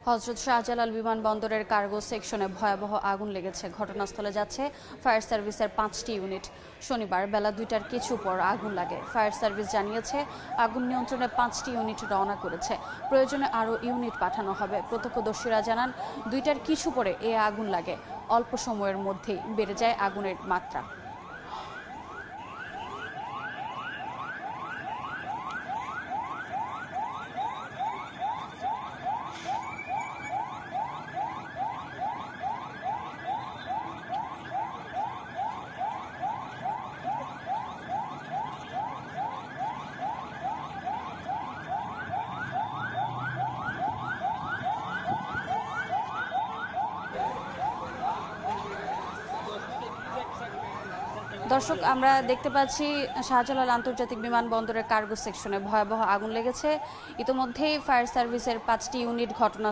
হযরত শাহজালাল বিমানবন্দরের কার্গো সেকশনে ভয়াবহ আগুন লেগেছে। ঘটনাস্থলে যাচ্ছে ফায়ার সার্ভিসের 5টি ইউনিট। শনিবার বেলা 2টার কিছু পর আগুন লাগে। ফায়ার সার্ভিস জানিয়েছে, আগুন নিয়ন্ত্রণে 5টি ইউনিট রওনা করেছে। প্রয়োজনে আরও ইউনিট পাঠানো হবে। প্রত্যক্ষদর্শীরা জানান, 2টার কিছু পরে এ আগুন লাগে। অল্প সময়ের মধ্যেই বেড়ে যায় আগুনের মাত্রা। দর্শক, আমরা দেখতে পাচ্ছি শাহজালাল আন্তর্জাতিক বিমানবন্দরের কার্গো সেকশনে ভয়াবহ আগুন লেগেছে। ইতোমধ্যেই ফায়ার সার্ভিসের 5টি ইউনিট ঘটনা